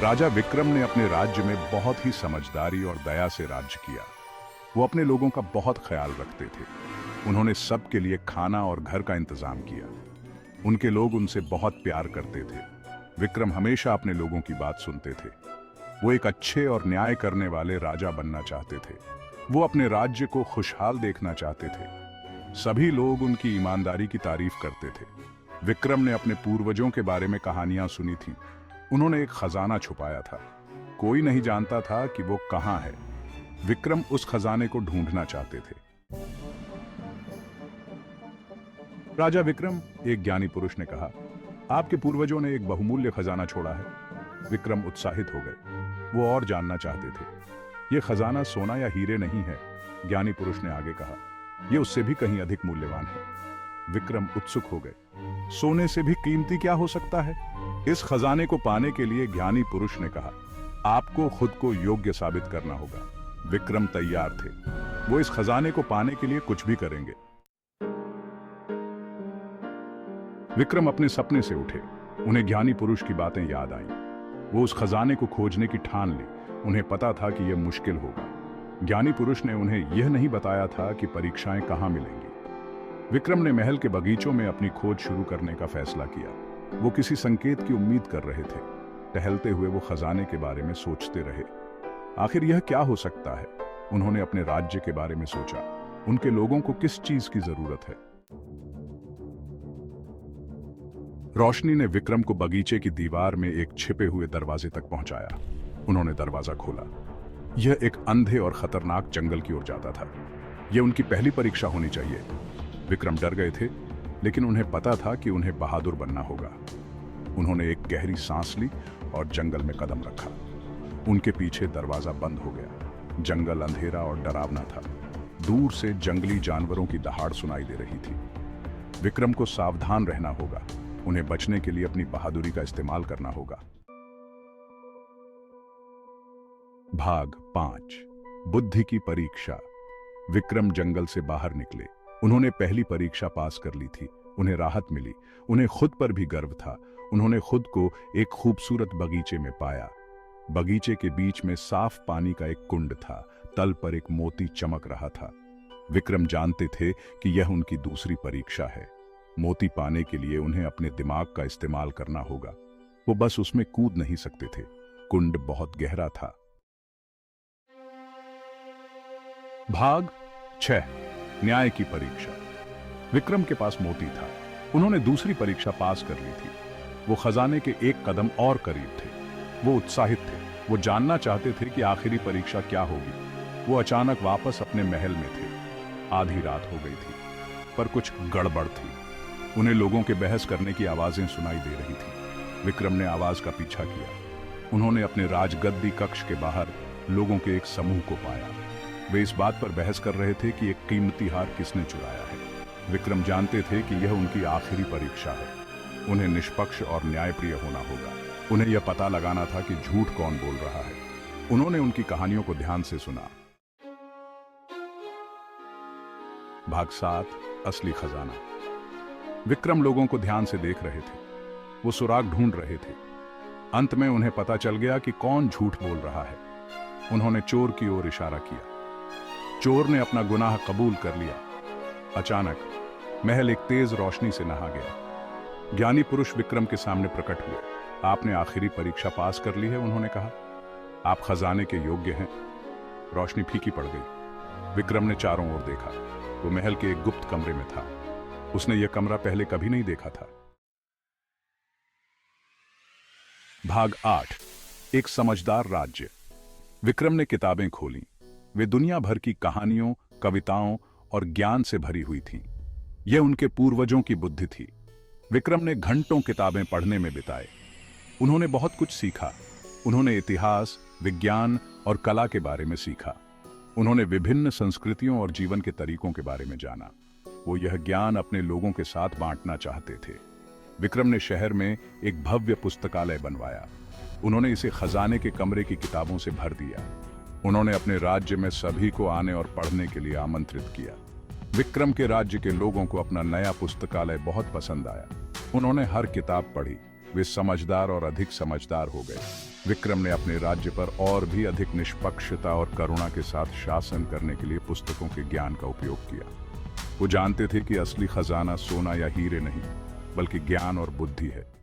राजा विक्रम ने अपने राज्य में बहुत ही समझदारी और दया से राज्य किया। वो अपने लोगों का बहुत ख्याल रखते थे। उन्होंने सबके लिए खाना और घर का इंतजाम किया। उनके लोग उनसे बहुत प्यार करते थे। विक्रम हमेशा अपने लोगों की बात सुनते थे। वो एक अच्छे और न्याय करने वाले राजा बनना चाहते थे। वो अपने राज्य को खुशहाल देखना चाहते थे। सभी लोग उनकी ईमानदारी की तारीफ करते थे। विक्रम ने अपने पूर्वजों के बारे में कहानियां सुनी थी। उन्होंने एक खजाना छुपाया था। कोई नहीं जानता था कि वो कहां है। विक्रम उस खजाने को ढूंढना चाहते थे। राजा विक्रम, एक ज्ञानी पुरुष ने कहा, आपके पूर्वजों ने एक बहुमूल्य खजाना छोड़ा है। विक्रम उत्साहित हो गए। वो और जानना चाहते थे। यह खजाना सोना या हीरे नहीं है, ज्ञानी पुरुष ने आगे कहा। यह उससे भी कहीं अधिक मूल्यवान है। विक्रम उत्सुक हो गए। सोने से भी कीमती क्या हो सकता है? इस खजाने को पाने के लिए ज्ञानी पुरुष ने कहा, आपको खुद को योग्य साबित करना होगा। विक्रम तैयार थे। वो इस खजाने को पाने के लिए कुछ भी करेंगे। विक्रम अपने सपने से उठे। उन्हें ज्ञानी पुरुष की बातें याद आईं। वो उस खजाने को खोजने की ठान ली। उन्हें पता था कि यह मुश्किल होगा। ज्ञानी पुरुष ने उन्हें यह नहीं बताया था कि परीक्षाएं कहां मिलेंगी। विक्रम ने महल के बगीचों में अपनी खोज शुरू करने का फैसला किया। वो किसी संकेत की उम्मीद कर रहे थे। टहलते हुए वो खजाने के बारे में सोचते रहे। आखिर यह क्या हो सकता है? उन्होंने अपने राज्य के बारे में सोचा। उनके लोगों को किस चीज की जरूरत है? रोशनी ने विक्रम को बगीचे की दीवार में एक छिपे हुए दरवाजे तक पहुंचाया। उन्होंने दरवाजा खोला। यह एक अंधे और खतरनाक जंगल की ओर जाता था। यह उनकी पहली परीक्षा होनी चाहिए। विक्रम डर गए थे, लेकिन उन्हें पता था कि उन्हें बहादुर बनना होगा। उन्होंने एक गहरी सांस ली और जंगल में कदम रखा। उनके पीछे दरवाजा बंद हो गया। जंगल अंधेरा और डरावना था। दूर से जंगली जानवरों की दहाड़ सुनाई दे रही थी। विक्रम को सावधान रहना होगा। उन्हें बचने के लिए अपनी बहादुरी का इस्तेमाल करना होगा। भाग 5, बुद्धि की परीक्षा। विक्रम जंगल से बाहर निकले। उन्होंने पहली परीक्षा पास कर ली थी। उन्हें राहत मिली। उन्हें खुद पर भी गर्व था। उन्होंने खुद को एक खूबसूरत बगीचे में पाया। बगीचे के बीच में साफ पानी का एक कुंड था। तल पर एक मोती चमक रहा था। विक्रम जानते थे कि यह उनकी दूसरी परीक्षा है। मोती पाने के लिए उन्हें अपने दिमाग का इस्तेमाल करना होगा। वो बस उसमें कूद नहीं सकते थे। कुंड बहुत गहरा था। भाग 6, न्याय की परीक्षा। विक्रम के पास मोती था। उन्होंने दूसरी परीक्षा पास कर ली थी। वो खजाने के एक कदम और करीब थे। वो उत्साहित थे। वो जानना चाहते थे कि आखिरी परीक्षा क्या होगी। वो अचानक वापस अपने महल में थे। आधी रात हो गई थी, पर कुछ गड़बड़ थी। उन्हें लोगों के बहस करने की आवाजें सुनाई दे रही थी। विक्रम ने आवाज का पीछा किया। उन्होंने अपने राजगद्दी कक्ष के बाहर लोगों के एक समूह को पाया। वे इस बात पर बहस कर रहे थे कि एक कीमती हार किसने चुराया है। विक्रम जानते थे कि यह उनकी आखिरी परीक्षा है। उन्हें निष्पक्ष और न्यायप्रिय होना होगा। उन्हें यह पता लगाना था कि झूठ कौन बोल रहा है। उन्होंने उनकी कहानियों को ध्यान से सुना। भाग 7, असली खजाना। विक्रम लोगों को ध्यान से देख रहे थे। वो सुराग ढूंढ रहे थे। अंत में उन्हें पता चल गया कि कौन झूठ बोल रहा है। उन्होंने चोर की ओर इशारा किया। चोर ने अपना गुनाह कबूल कर लिया। अचानक महल एक तेज रोशनी से नहा गया। ज्ञानी पुरुष विक्रम के सामने प्रकट हुए। आपने आखिरी परीक्षा पास कर ली है, उन्होंने कहा। आप खजाने के योग्य हैं। रोशनी फीकी पड़ गई। विक्रम ने चारों ओर देखा। वो महल के एक गुप्त कमरे में था। उसने यह कमरा पहले कभी नहीं देखा था। भाग 8, एक समझदार राज्य। विक्रम ने किताबें खोलीं। वे दुनिया भर की कहानियों, कविताओं और ज्ञान से भरी हुई थीं। यह उनके पूर्वजों की बुद्धि थी। विक्रम ने घंटों किताबें पढ़ने में बिताए। उन्होंने बहुत कुछ सीखा। उन्होंने इतिहास, विज्ञान और कला के बारे में सीखा। उन्होंने विभिन्न संस्कृतियों और जीवन के तरीकों के बारे में जाना। वो यह ज्ञान अपने लोगों के साथ बांटना चाहते थे। विक्रम ने शहर में एक भव्य पुस्तकालय बनवाया। उन्होंने इसे खजाने के कमरे की किताबों से भर दिया। उन्होंने अपने राज्य में सभी को आने और पढ़ने के लिए आमंत्रित किया। विक्रम के राज्य के लोगों को अपना नया पुस्तकालय बहुत पसंद आया। उन्होंने हर किताब पढ़ी। वे समझदार और अधिक समझदार हो गए। विक्रम ने अपने राज्य पर और भी अधिक निष्पक्षता और करुणा के साथ शासन करने के लिए पुस्तकों के ज्ञान का उपयोग किया। वो जानते थे कि असली खजाना सोना या हीरे नहीं, बल्कि ज्ञान और बुद्धि है।